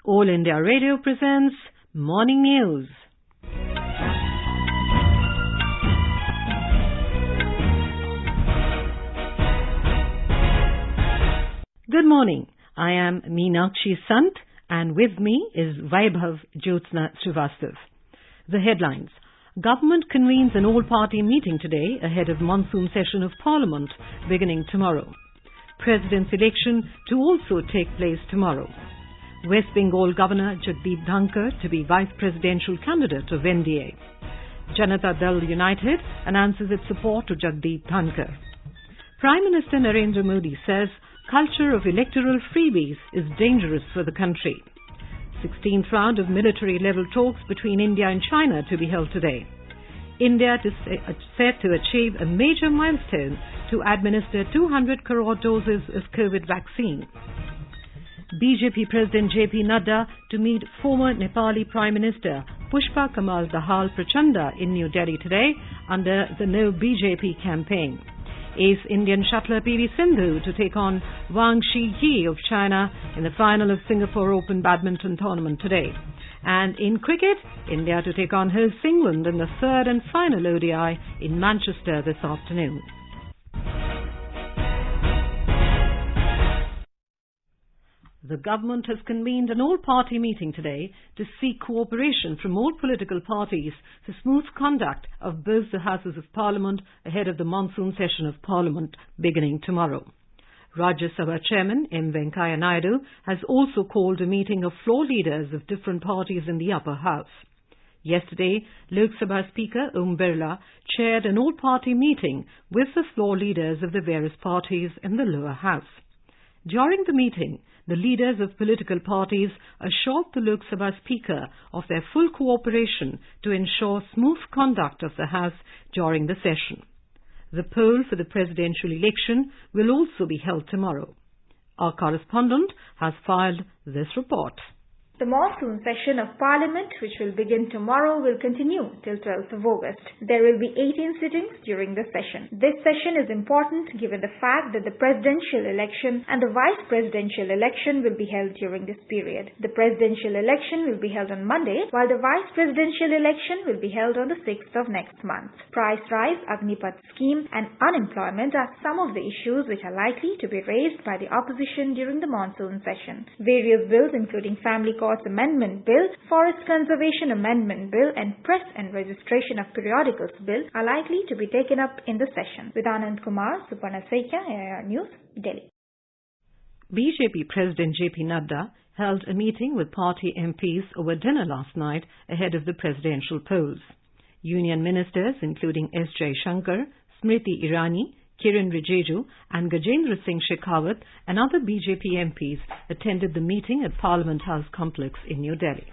All India Radio presents Morning News. Good morning. I am Meenakshi Sant and with me is Vaibhav Jyotsna Srivastav. The headlines. Government convenes an all-party meeting today ahead of monsoon session of Parliament beginning tomorrow. President's election to also take place tomorrow. West Bengal Governor Jagdeep Dhankar to be Vice Presidential candidate of NDA. Janata Dal United announces its support to Jagdeep Dhankar. Prime Minister Narendra Modi says culture of electoral freebies is dangerous for the country. 16th round of military-level talks between India and China to be held today. India is set to achieve a major milestone to administer 200 crore doses of COVID vaccine. BJP President JP Nadda to meet former Nepali Prime Minister Pushpa Kamal Dahal Prachanda in New Delhi today under the No BJP campaign. Ace Indian shuttler PV Sindhu to take on Wang Shiyi of China in the final of Singapore Open Badminton Tournament today. And in cricket, India to take on hosts England in the third and final ODI in Manchester this afternoon. The government has convened an all-party meeting today to seek cooperation from all political parties for smooth conduct of both the Houses of Parliament ahead of the monsoon session of Parliament beginning tomorrow. Rajya Sabha Chairman M. Venkaiah Naidu has also called a meeting of floor leaders of different parties in the upper house. Yesterday, Lok Sabha Speaker Om Birla chaired an all-party meeting with the floor leaders of the various parties in the lower house. During the meeting, the leaders of political parties assured the Lok Sabha Speaker of their full cooperation to ensure smooth conduct of the House during the session. The poll for the presidential election will also be held tomorrow. Our correspondent has filed this report. The monsoon session of Parliament, which will begin tomorrow, will continue till 12th of August. There will be 18 sittings during the session. This session is important given the fact that the presidential election and the vice presidential election will be held during this period. The presidential election will be held on Monday, while the vice presidential election will be held on the 6th of next month. Price rise, Agnipath scheme and unemployment are some of the issues which are likely to be raised by the opposition during the monsoon session. Various bills including Family Courts Amendment Bill, Forest Conservation Amendment Bill and Press and Registration of Periodicals Bill are likely to be taken up in the session. With Anand Kumar, Suparna Seikya, AIR News, Delhi. BJP President JP Nadda held a meeting with party MPs over dinner last night ahead of the presidential polls. Union ministers including S. Jaishankar, Smriti Irani, Kiran Rijiju and Gajendra Singh Shekhawat and other BJP MPs attended the meeting at Parliament House complex in New Delhi.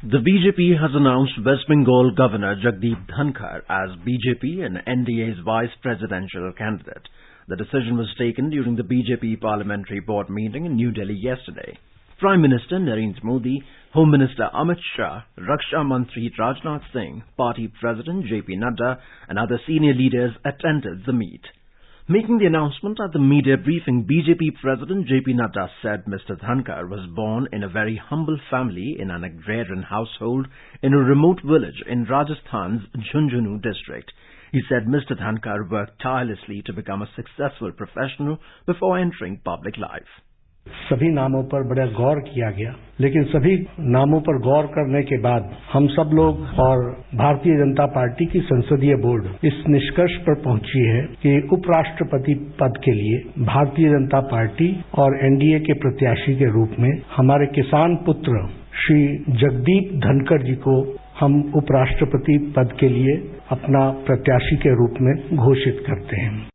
The BJP has announced West Bengal Governor Jagdeep Dhankar as BJP and NDA's vice presidential candidate. The decision was taken during the BJP Parliamentary Board meeting in New Delhi yesterday. Prime Minister Narendra Modi, Home Minister Amit Shah, Raksha Mantri Rajnath Singh, Party President JP Nadda and other senior leaders attended the meet. Making the announcement at the media briefing, BJP President JP Nadda said Mr. Dhankar was born in a very humble family in an agrarian household in a remote village in Rajasthan's Jhunjhunu district. He said Mr. Dhankar worked tirelessly to become a successful professional before entering public life. सभी नामों पर बड़ा गौर किया गया, लेकिन सभी नामों पर गौर करने के बाद हम सब लोग और भारतीय जनता पार्टी की संसदीय बोर्ड इस निष्कर्ष पर पहुंची है कि उपराष्ट्रपति पद के लिए भारतीय जनता पार्टी और एनडीए के प्रत्याशी के रूप में हमारे किसान पुत्र श्री जगदीप धनकर जी को हम उपराष्ट्रपति पद के लिए अपना प्रत्याशी के रूप में घोषित करते हैं.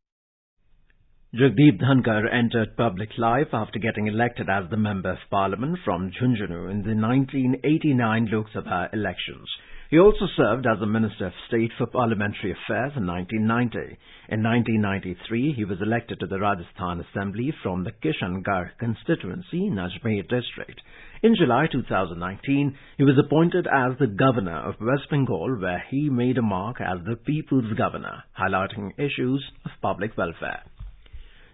Jagdeep Dhankar entered public life after getting elected as the Member of Parliament from Jhunjhunu in the 1989 Lok Sabha elections. He also served as a Minister of State for Parliamentary Affairs in 1990. In 1993, he was elected to the Rajasthan Assembly from the Kishangarh constituency in Ajmer district. In July 2019, he was appointed as the Governor of West Bengal, where he made a mark as the People's Governor, highlighting issues of public welfare.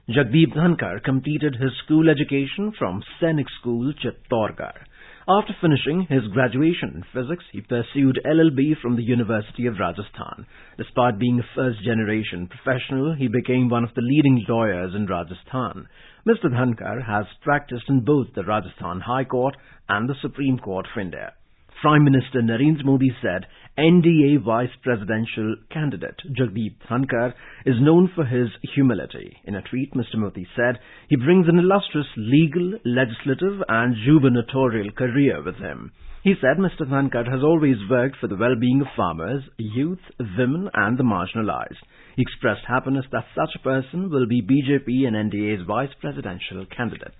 Jagdeep Dhankar completed his school education from Sainik School, Chittorgarh. After finishing his graduation in physics, he pursued LLB from the University of Rajasthan. Despite being a first-generation professional, he became one of the leading lawyers in Rajasthan. Mr. Dhankar has practiced in both the Rajasthan High Court and the Supreme Court of India. Prime Minister Narendra Modi said NDA Vice Presidential candidate Jagdeep Dhankar is known for his humility. In a tweet, Mr. Modi said he brings an illustrious legal, legislative and gubernatorial career with him. He said Mr. Dhankar has always worked for the well-being of farmers, youth, women and the marginalized. He expressed happiness that such a person will be BJP and NDA's Vice Presidential candidate.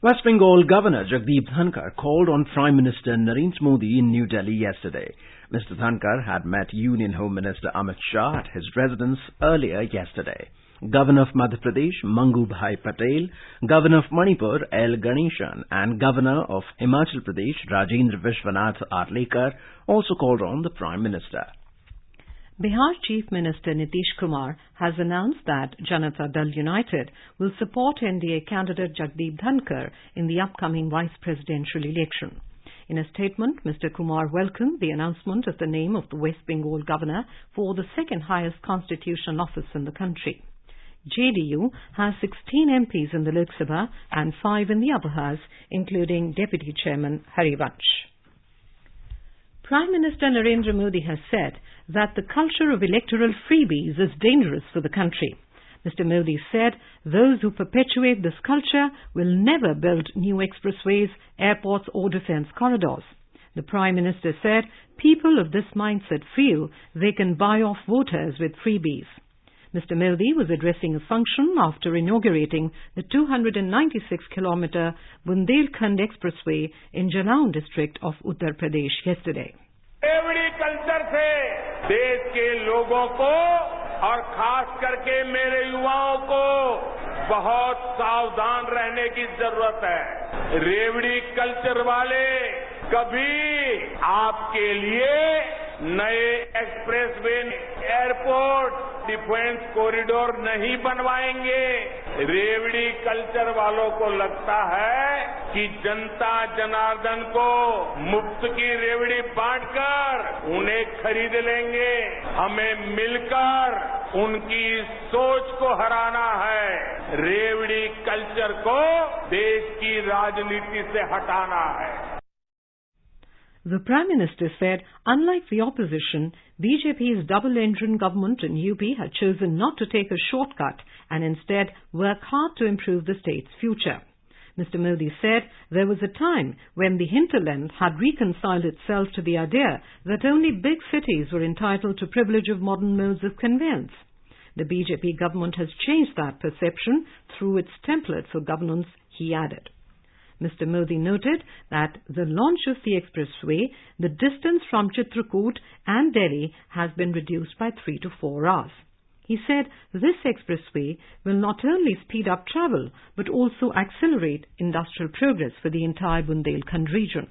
West Bengal Governor Jagdeep Dhankar called on Prime Minister Narendra Modi in New Delhi yesterday. Mr. Dhankar had met Union Home Minister Amit Shah at his residence earlier yesterday. Governor of Madhya Pradesh Mangu Bhai Patel, Governor of Manipur L. Ganeshan and Governor of Himachal Pradesh Rajendra Vishwanath Arlekar also called on the Prime Minister. Bihar Chief Minister Nitish Kumar has announced that Janata Dal United will support NDA candidate Jagdeep Dhankar in the upcoming vice presidential election. In a statement, Mr. Kumar welcomed the announcement of the name of the West Bengal governor for the second highest constitutional office in the country. JDU has 16 MPs in the Lok Sabha and 5 in the upper house, including Deputy Chairman Harivansh. Prime Minister Narendra Modi has said that the culture of electoral freebies is dangerous for the country. Mr. Modi said those who perpetuate this culture will never build new expressways, airports or defence corridors. The Prime Minister said people of this mindset feel they can buy off voters with freebies. Mr. Modi was addressing a function after inaugurating the 296-kilometre Bundelkhand Expressway in Jalaun district of Uttar Pradesh yesterday. रेवड़ी culture से देश के लोगों को और खास करके मेरे युवाओं को बहुत सावधान रहने की जरूरत है। रेवड़ी कल्चर वाले कभी आपके लिए नए एक्सप्रेसवे, एयरपोर्ट, डिफेंस कॉरिडोर नहीं बनवाएंगे। रेवड़ी कल्चर वालों को लगता है कि जनता जनार्दन को मुफ्त की रेवड़ी बांटकर उन्हें खरीद लेंगे। हमें मिलकर उनकी सोच को हराना है। रेवड़ी कल्चर को देश की राजनीति से हटाना है। The Prime Minister said, unlike the opposition, BJP's double-engine government in UP had chosen not to take a shortcut and instead work hard to improve the state's future. Mr. Modi said there was a time when the hinterland had reconciled itself to the idea that only big cities were entitled to privilege of modern modes of conveyance. The BJP government has changed that perception through its template for governance, he added. Mr. Modi noted that the launch of the expressway, the distance from Chitrakoot and Delhi has been reduced by 3 to 4 hours. He said this expressway will not only speed up travel but also accelerate industrial progress for the entire Bundelkhand region.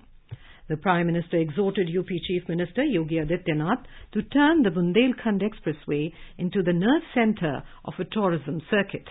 The Prime Minister exhorted UP Chief Minister Yogi Adityanath to turn the Bundelkhand expressway into the nerve centre of a tourism circuit.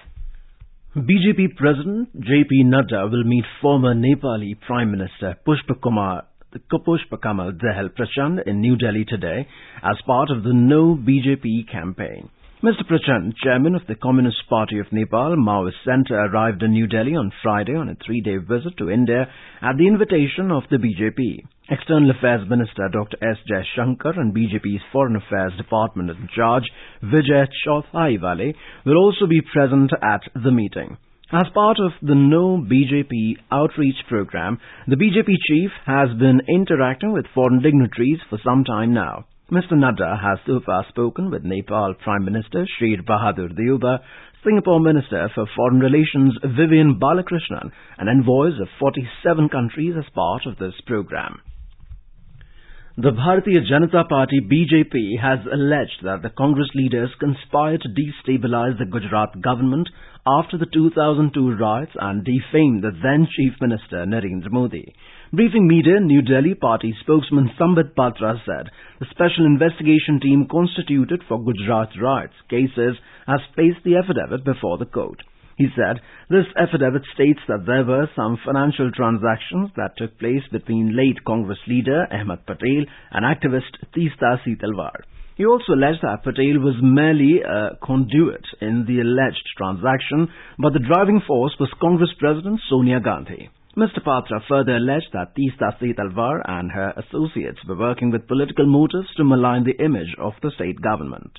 BJP President J.P. Nadda will meet former Nepali Prime Minister Pushpa Kamal Dahal Prachand in New Delhi today as part of the No BJP campaign. Mr. Prachand, chairman of the Communist Party of Nepal Maoist Centre, arrived in New Delhi on Friday on a 3-day visit to India at the invitation of the BJP. External Affairs Minister Dr. S. Jaishankar and BJP's Foreign Affairs Department in charge Vijay Chauthaiwale will also be present at the meeting. As part of the No BJP outreach program, the BJP chief has been interacting with foreign dignitaries for some time now. Mr. Nadda has so far spoken with Nepal Prime Minister Sri Bahadur Deuba, Singapore Minister for Foreign Relations Vivian Balakrishnan, and envoys of 47 countries as part of this program. The Bharatiya Janata Party BJP has alleged that the Congress leaders conspired to destabilize the Gujarat government after the 2002 riots and defame the then Chief Minister Narendra Modi. Briefing media in New Delhi, party spokesman Sambit Patra said the special investigation team constituted for Gujarat riots cases has placed the affidavit before the court. He said this affidavit states that there were some financial transactions that took place between late Congress leader Ahmed Patel and activist Teesta Talwar. He also alleged that Patel was merely a conduit in the alleged transaction, but the driving force was Congress President Sonia Gandhi. Mr. Patra further alleged that Teesta Talwar and her associates were working with political motives to malign the image of the state government.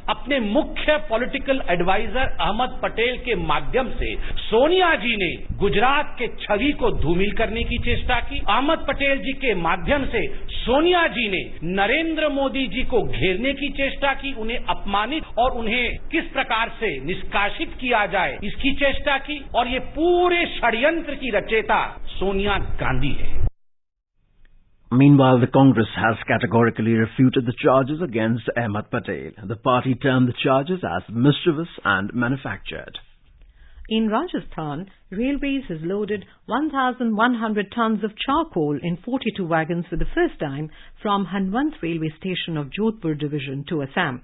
अपने मुख्य political adviser Ahmad Patel के माध्यम से सोनिया जी ने गुजरात के छवि को धूमिल करने की चेष्टा की। अहमद पटेल जी के माध्यम से सोनिया जी ने नरेंद्र मोदी जी को घेरने की चेष्टा की, उन्हें अपमानित और उन्हें किस प्रकार से निष्कासित किया जाए इसकी चेष्टा की, और ये पूरे षड्यंत्र की रचयिता सोनिया गांधी है। Meanwhile, the Congress has categorically refuted the charges against Ahmed Patel. The party termed the charges as mischievous and manufactured. In Rajasthan, Railways has loaded 1,100 tons of charcoal in 42 wagons for the first time from Hanwant railway station of Jodhpur division to Assam.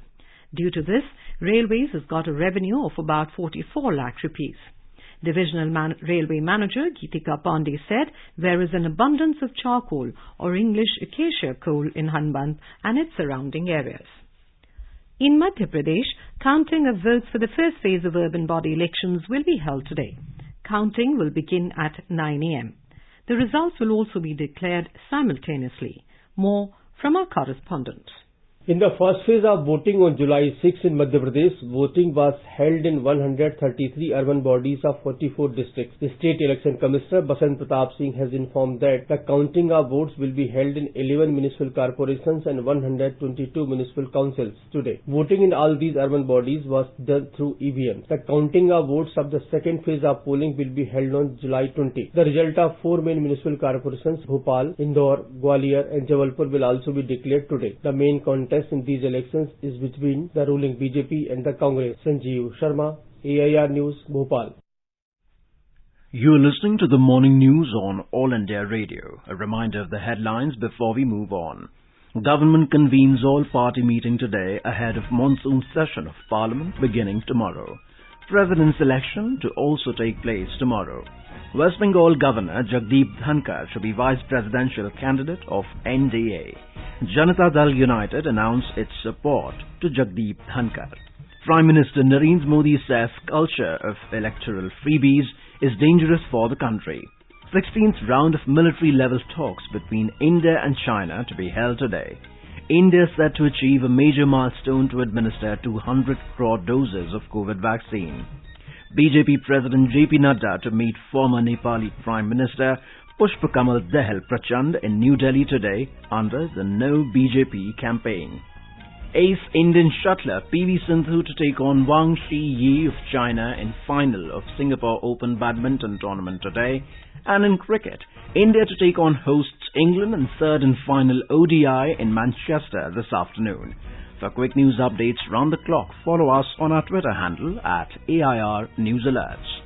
Due to this, Railways has got a revenue of about 44 lakh rupees. Divisional Railway Manager Geetika Pandey said there is an abundance of charcoal or English acacia coal in Hanbant and its surrounding areas. In Madhya Pradesh, counting of votes for the first phase of urban body elections will be held today. Counting will begin at 9 a.m. The results will also be declared simultaneously. More from our correspondent. In the first phase of voting on July 6 in Madhya Pradesh, voting was held in 133 urban bodies of 44 districts. The State Election Commissioner Basant Pratap Singh has informed that the counting of votes will be held in 11 municipal corporations and 122 municipal councils today. Voting in all these urban bodies was done through EVM. The counting of votes of the second phase of polling will be held on July 20. The result of 4 main municipal corporations, Bhopal, Indore, Gwalior and Jabalpur, will also be declared today. The main contest in these elections is between the ruling BJP and the Congress. Sanjeev Sharma, AIR News, Bhopal. You are listening to the morning news on All India Radio. A reminder of the headlines before we move on. Government convenes all-party meeting today ahead of monsoon session of Parliament beginning tomorrow. President's election to also take place tomorrow. West Bengal Governor Jagdeep Dhankar should be vice presidential candidate of NDA. Janata Dal United announced its support to Jagdeep Dhankar. Prime Minister Narendra Modi says culture of electoral freebies is dangerous for the country. 16th round of military-level talks between India and China to be held today. India is set to achieve a major milestone to administer 200 crore doses of COVID vaccine. BJP President JP Nadda to meet former Nepali Prime Minister Pushpa Kamal Dahal Prachand in New Delhi today under the No BJP campaign. Ace Indian shuttler PV Sindhu to take on Wang Shi-Yi of China in final of Singapore Open Badminton Tournament today. And in cricket, India to take on hosts England in third and final ODI in Manchester this afternoon. For quick news updates round the clock, follow us on our Twitter handle at AIR News Alerts.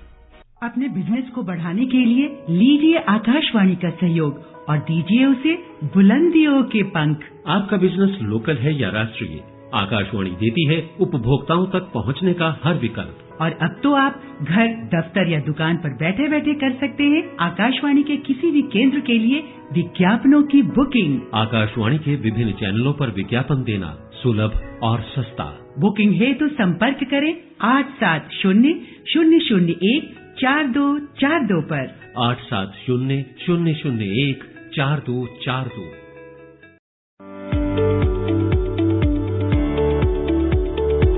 अपने business को बढ़ाने के लिए लीजिए आकाशवाणी का सहयोग और दीजिए उसे बुलंदियों के पंख। आपका बिजनेस लोकल है या राष्ट्रीय, आकाशवाणी देती है उपभोक्ताओं तक पहुंचने का हर विकल्प। और अब तो आप घर, दफ्तर या दुकान पर बैठे बैठे कर सकते हैं आकाशवाणी के किसी भी केंद्र के लिए विज्ञापनों की बुकिंग। आकाशवाणी के विभिन्न चैनलों पर विज्ञापन देना सुलभ और सस्ता। बुकिंग है तो संपर्क करें 8700014242 पर। 8700014242।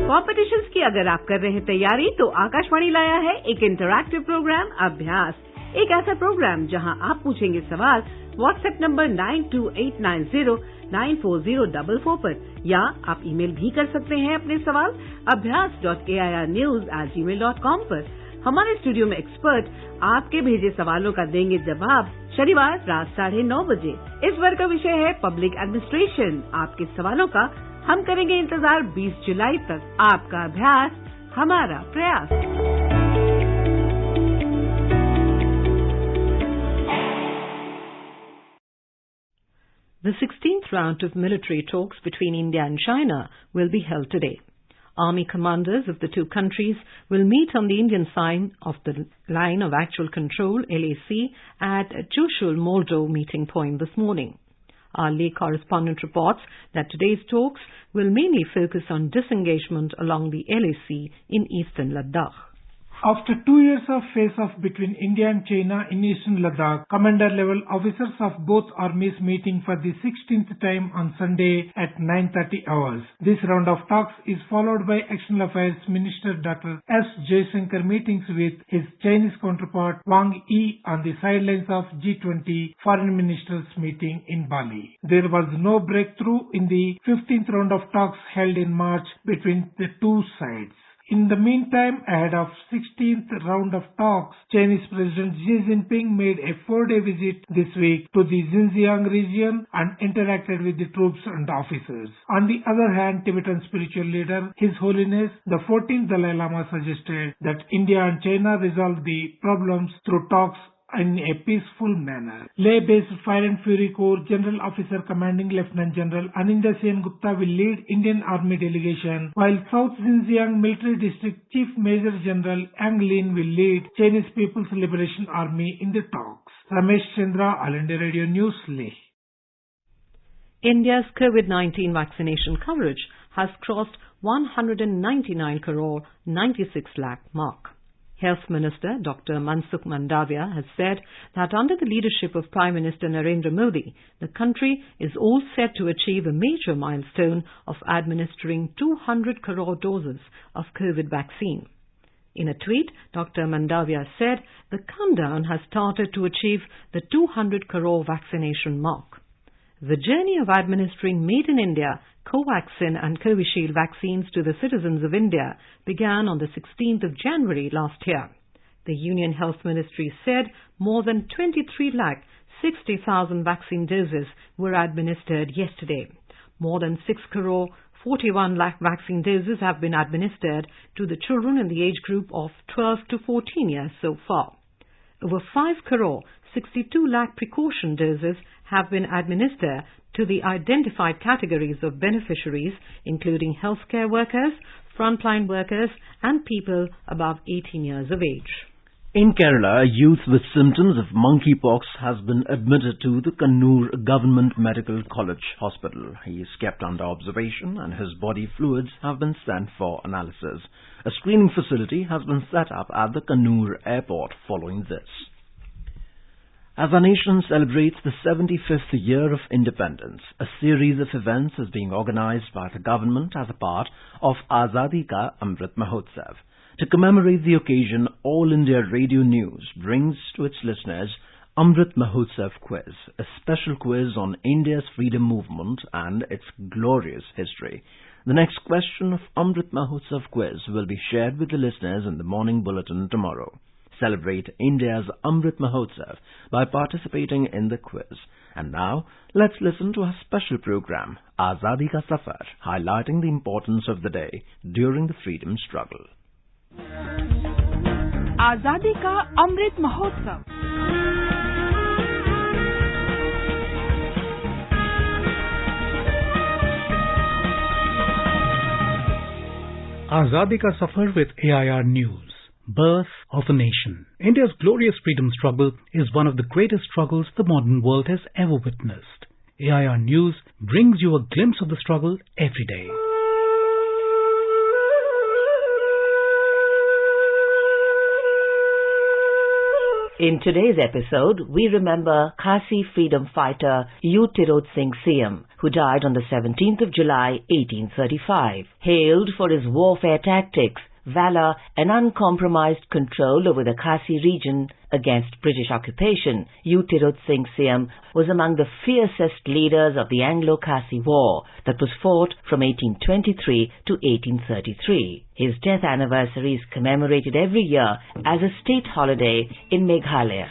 कॉम्पिटिशन्स की अगर आप कर रहे हैं तैयारी तो आकाशवाणी लाया है एक इंटरैक्टिव प्रोग्राम अभ्यास। एक ऐसा प्रोग्राम जहां आप पूछेंगे सवाल व्हाट्सएप नंबर 9289094044 पर, या आप ईमेल भी कर सकते हैं अपने सवाल abhyas.airnews@gmail.com पर। हमारे स्टूडियो में एक्सपर्ट आपके भेजे सवालों का देंगे जवाब शनिवार रात 9:30 बजे। इस वर्ग का विषय है पब्लिक एडमिनिस्ट्रेशन। आपके सवालों का हम करेंगे इंतजार 20 जुलाई तक। आपका अभ्यास हमारा प्रयास। The 16th round of military talks between India and China will be held today. Army commanders of the two countries will meet on the Indian side of the Line of Actual Control (LAC) at Chushul Moldo meeting point this morning. Our Leh correspondent reports that today's talks will mainly focus on disengagement along the LAC in eastern Ladakh. After 2 years of face-off between India and China in eastern Ladakh, commander-level officers of both armies meeting for the 16th time on Sunday at 9:30 hours. This round of talks is followed by External Affairs Minister Dr. S. Jaishankar meetings with his Chinese counterpart Wang Yi on the sidelines of G20 foreign ministers meeting in Bali. There was no breakthrough in the 15th round of talks held in March between the two sides. In the meantime, ahead of 16th round of talks, Chinese President Xi Jinping made a 4-day visit this week to the Xinjiang region and interacted with the troops and officers. On the other hand, Tibetan spiritual leader, His Holiness the 14th Dalai Lama suggested that India and China resolve the problems through talks in a peaceful manner. Leh-based Fire and Fury Corps General Officer Commanding Lieutenant General Anindya Sen Gupta will lead Indian Army delegation, while South Xinjiang Military District Chief Major General Ang Lin will lead Chinese People's Liberation Army in the talks. Ramesh Chandra, All India Radio News, Leh. India's COVID-19 vaccination coverage has crossed 199 crore 96 lakh mark. Health Minister Dr. Mansukh Mandavia has said that under the leadership of Prime Minister Narendra Modi, the country is all set to achieve a major milestone of administering 200 crore doses of COVID vaccine. In a tweet, Dr. Mandavia said the countdown has started to achieve the 200 crore vaccination mark. The journey of administering Made in India Covaxin and Covishield vaccines to the citizens of India began on the 16th of January last year. The Union Health Ministry said more than 23,60,000 vaccine doses were administered yesterday. More than 6 crore 41 lakh vaccine doses have been administered to the children in the age group of 12 to 14 years so far. Over 5 crore 62 lakh precaution doses have been administered to the identified categories of beneficiaries, including healthcare workers, frontline workers, and people above 18 years of age. In Kerala, a youth with symptoms of monkeypox has been admitted to the Kannur Government Medical College Hospital. He is kept under observation and his body fluids have been sent for analysis. A screening facility has been set up at the Kannur airport following this. As our nation celebrates the 75th year of independence, a series of events is being organized by the government as a part of Azadi Ka Amrit Mahotsav. To commemorate the occasion, All India Radio News brings to its listeners Amrit Mahotsav Quiz, a special quiz on India's freedom movement and its glorious history. The next question of Amrit Mahotsav Quiz will be shared with the listeners in the morning bulletin tomorrow. Celebrate India's Amrit Mahotsav by participating in the quiz. And now, let's listen to a special program, Azadi Ka Safar, highlighting the importance of the day during the freedom struggle. Azadi Ka Amrit Mahotsav. Azadi Ka Safar with AIR News. Birth of a nation. India's glorious freedom struggle is one of the greatest struggles the modern world has ever witnessed. AIR News brings you a glimpse of the struggle every day. In today's episode, we remember Khasi freedom fighter U. Tirot Singh Siem, who died on the 17th of July, 1835. Hailed for his warfare tactics, valor and uncompromised control over the Khasi region against British occupation, U. Tirot Singh Siam was among the fiercest leaders of the Anglo-Khasi War that was fought from 1823 to 1833. His death anniversary is commemorated every year as a state holiday in Meghalaya.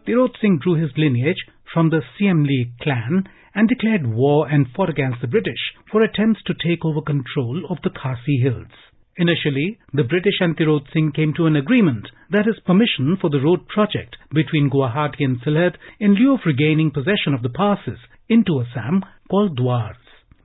Tirot Singh drew his lineage from the Siam League clan and declared war and fought against the British for attempts to take over control of the Khasi Hills. Initially, the British and Tirot Singh came to an agreement, that is permission for the road project between Guwahati and Sylhet in lieu of regaining possession of the passes into Assam called Dwars.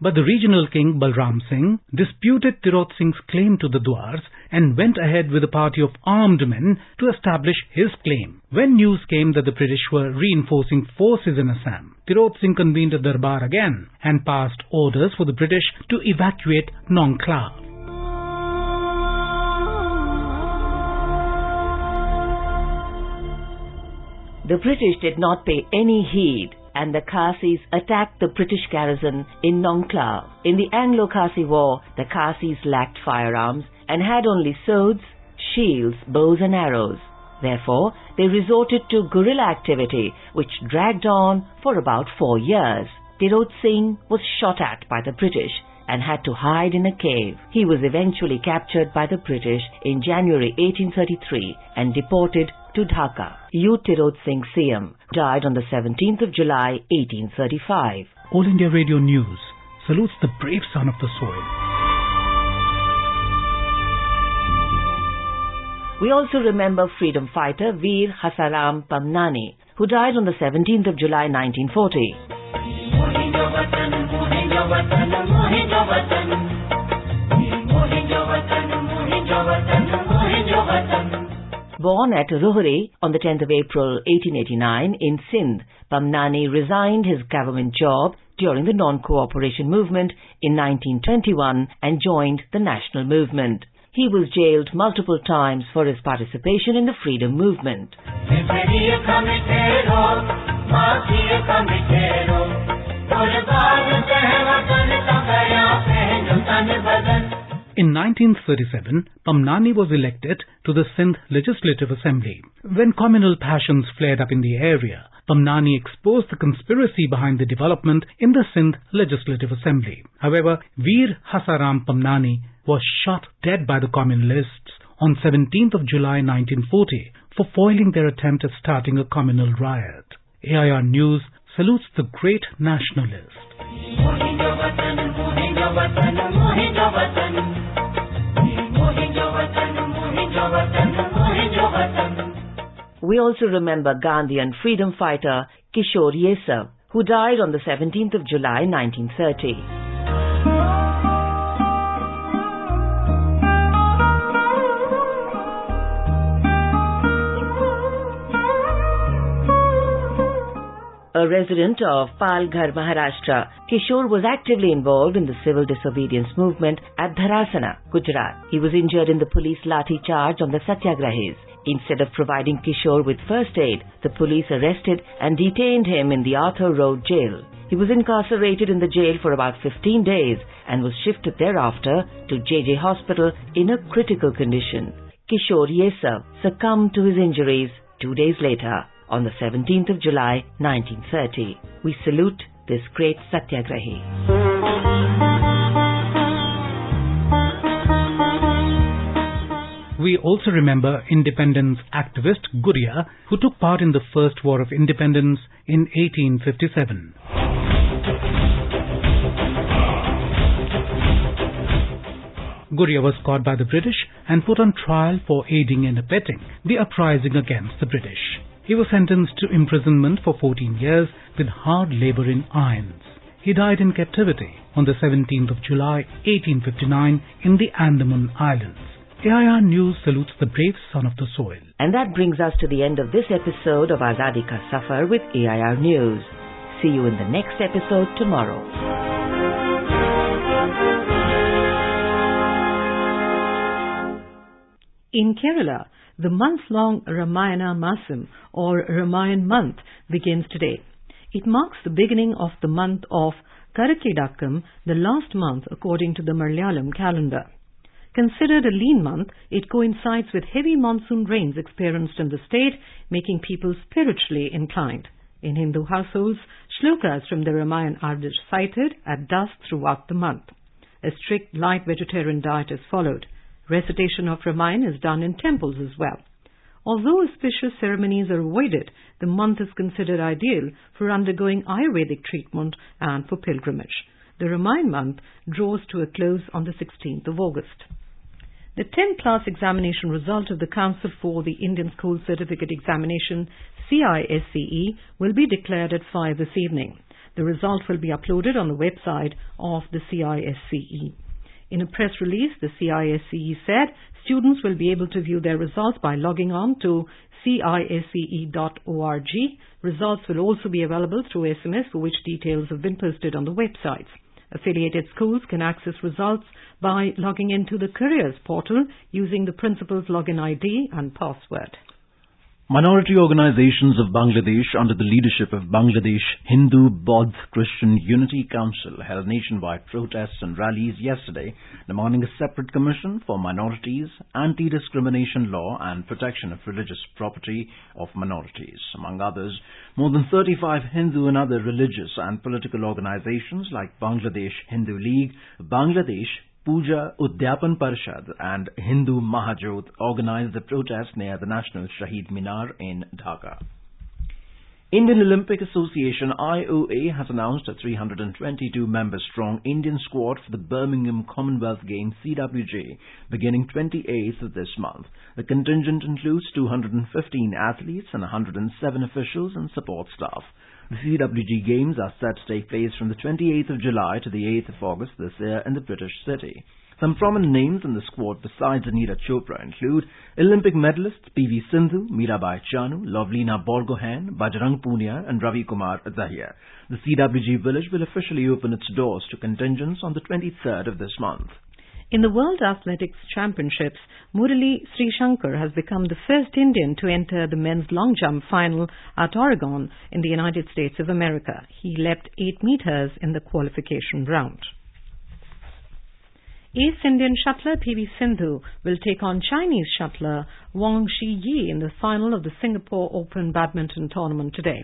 But the regional king Balram Singh disputed Tirot Singh's claim to the Dwars and went ahead with a party of armed men to establish his claim. When news came that the British were reinforcing forces in Assam, Tirot Singh convened a darbar again and passed orders for the British to evacuate Nongkla. The British did not pay any heed, and the Khasis attacked the British garrison in Nongkla. In the Anglo-Khasi War, the Khasis lacked firearms and had only swords, shields, bows and arrows. Therefore, they resorted to guerrilla activity, which dragged on for about 4 years. Tirot Singh was shot at by the British and had to hide in a cave. He was eventually captured by the British in January 1833 and deported to Dhaka. U. Tirot Singh Siam died on the 17th of July 1835. All India Radio News salutes the brave son of the soil. We also remember freedom fighter Veer Hasaram Pamnani, who died on the 17th of July 1940. Born at Rohri on the 10th of April 1889 in Sindh, Pamnani resigned his government job during the non-cooperation movement in 1921 and joined the national movement. He was jailed multiple times for his participation in the freedom movement. In 1937, Pamnani was elected to the Sindh Legislative Assembly. When communal passions flared up in the area, Pamnani exposed the conspiracy behind the development in the Sindh Legislative Assembly. However, Veer Hasaram Pamnani was shot dead by the communalists on 17th of July 1940 for foiling their attempt at starting a communal riot. AIR News salutes the great nationalist. We also remember Gandhian freedom fighter Kishore Yesav, who died on the 17th of July 1930. A resident of Palghar, Maharashtra, Kishore was actively involved in the civil disobedience movement at Dharasana, Gujarat. He was injured in the police lathi charge on the Satyagrahis. Instead of providing Kishore with first aid, the police arrested and detained him in the Arthur Road jail. He was incarcerated in the jail for about 15 days and was shifted thereafter to JJ Hospital in a critical condition. Kishore Yesav succumbed to his injuries 2 days later, on the 17th of July 1930. We salute this great Satyagrahi. We also remember independence activist Guriya, who took part in the First War of Independence in 1857. Guriya was caught by the British and put on trial for aiding and abetting the uprising against the British. He was sentenced to imprisonment for 14 years with hard labor in irons. He died in captivity on the 17th of July 1859 in the Andaman Islands. AIR News salutes the brave son of the soil. And that brings us to the end of this episode of Azadi Ka Safar with AIR News. See you in the next episode tomorrow. In Kerala, the month-long Ramayana Masam or Ramayan month begins today. It marks the beginning of the month of Karakidakam, the last month according to the Malayalam calendar. Considered a lean month, it coincides with heavy monsoon rains experienced in the state, making people spiritually inclined. In Hindu households, shlokas from the Ramayana are recited at dusk throughout the month. A strict light vegetarian diet is followed. Recitation of Ramayana is done in temples as well. Although auspicious ceremonies are avoided, the month is considered ideal for undergoing Ayurvedic treatment and for pilgrimage. The Ramayana month draws to a close on the 16th of August. The 10th class examination result of the Council for the Indian School Certificate Examination CISCE will be declared at 5 this evening. The result will be uploaded on the website of the CISCE. In a press release, the CISCE said students will be able to view their results by logging on to cisce.org. Results will also be available through SMS, for which details have been posted on the websites. Affiliated schools can access results by logging into the Careers portal using the principal's login ID and password. Minority organizations of Bangladesh under the leadership of Bangladesh Hindu Bodh Christian Unity Council held nationwide protests and rallies yesterday demanding a separate commission for minorities, anti-discrimination law and protection of religious property of minorities. Among others, more than 35 Hindu and other religious and political organizations like Bangladesh Hindu League, Bangladesh Puja Udyapan Parishad and Hindu Mahajot organized the protest near the National Shahid Minar in Dhaka. Indian Olympic Association IOA has announced a 322-member strong Indian squad for the Birmingham Commonwealth Games CWJ beginning 28th of this month. The contingent includes 215 athletes and 107 officials and support staff. The CWG Games are set to take place from the 28th of July to the 8th of August this year in the British city. Some prominent names in the squad besides Anita Chopra include Olympic medalists PV Sindhu, Mirabai Chanu, Lovelina Borgohain, Bajrang Punia and Ravi Kumar Zahia. The CWG village will officially open its doors to contingents on the 23rd of this month. In the World Athletics Championships, Murali Srishankar has become the first Indian to enter the men's long jump final at Oregon in the United States of America. He leapt 8 meters in the qualification round. Ace Indian shuttler PV Sindhu will take on Chinese shuttler Wang Shiyi in the final of the Singapore Open Badminton Tournament today.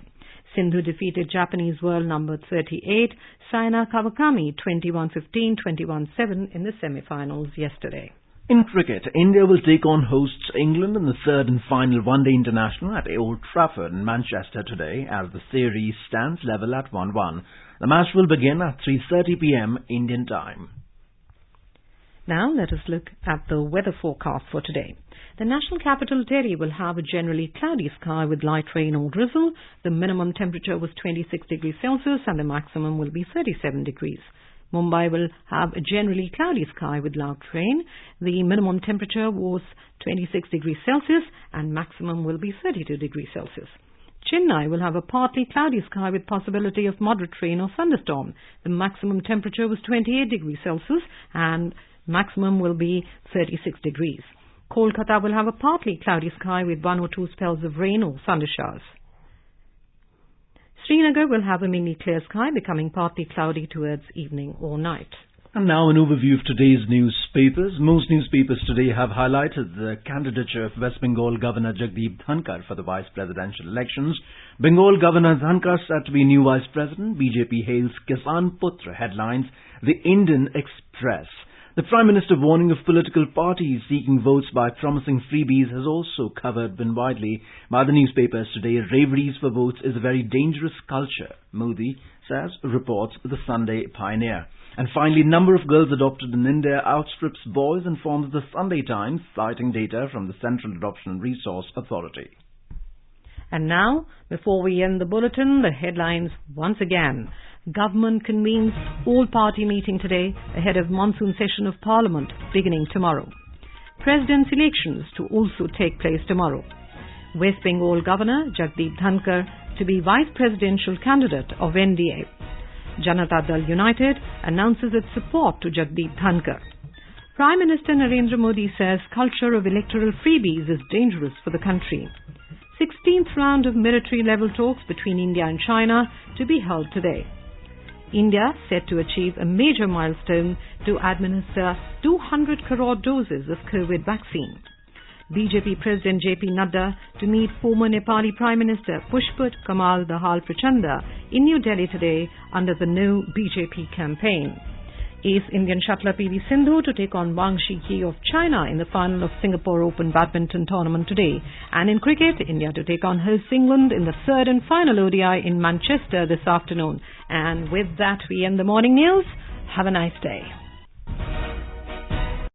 Sindhu defeated Japanese world number 38 Saina Kawakami 21-15, 21-7 in the semi-finals yesterday. In cricket, India will take on hosts England in the third and final one-day international at Old Trafford in Manchester today as the series stands level at 1-1. The match will begin at 3:30 p.m. Indian time. Now let us look at the weather forecast for today. The national capital Delhi will have a generally cloudy sky with light rain or drizzle. The minimum temperature was 26 degrees Celsius and the maximum will be 37 degrees. Mumbai will have a generally cloudy sky with light rain. The minimum temperature was 26 degrees Celsius and maximum will be 32 degrees Celsius. Chennai will have a partly cloudy sky with possibility of moderate rain or thunderstorm. The maximum temperature was 28 degrees Celsius and maximum will be 36 degrees. Kolkata will have a partly cloudy sky with 1 or 2 spells of rain or thunder showers. Srinagar will have a mainly clear sky, becoming partly cloudy towards evening or night. And now an overview of today's newspapers. Most newspapers today have highlighted the candidature of West Bengal Governor Jagdeep Dhankar for the vice presidential elections. Bengal Governor Dhankar said to be new vice president. BJP hails Kisan Putra headlines The Indian Express. The Prime Minister warning of political parties seeking votes by promising freebies has also been widely by the newspapers today. Raveries for votes is a very dangerous culture, Modi says, reports the Sunday Pioneer. And finally, number of girls adopted in India outstrips boys, informs the Sunday Times, citing data from the Central Adoption and Resource Authority. And now, before we end the bulletin, the headlines once again. Government convenes all-party meeting today ahead of monsoon session of Parliament beginning tomorrow. President's elections to also take place tomorrow. West Bengal Governor Jagdeep Dhankar to be vice presidential candidate of NDA. Janata Dal United announces its support to Jagdeep Dhankar. Prime Minister Narendra Modi says culture of electoral freebies is dangerous for the country. 16th round of military-level talks between India and China to be held today. India set to achieve a major milestone to administer 200 crore doses of COVID vaccine. BJP President JP Nadda to meet former Nepali Prime Minister Pushpat Kamal Dahal Prachanda in New Delhi today under the No BJP campaign. Ace Indian shuttler PV Sindhu to take on Wang Shiqi of China in the final of Singapore Open Badminton Tournament today. And in cricket, India to take on hosts England in the third and final ODI in Manchester this afternoon. And with that, we end the morning news. Have a nice day.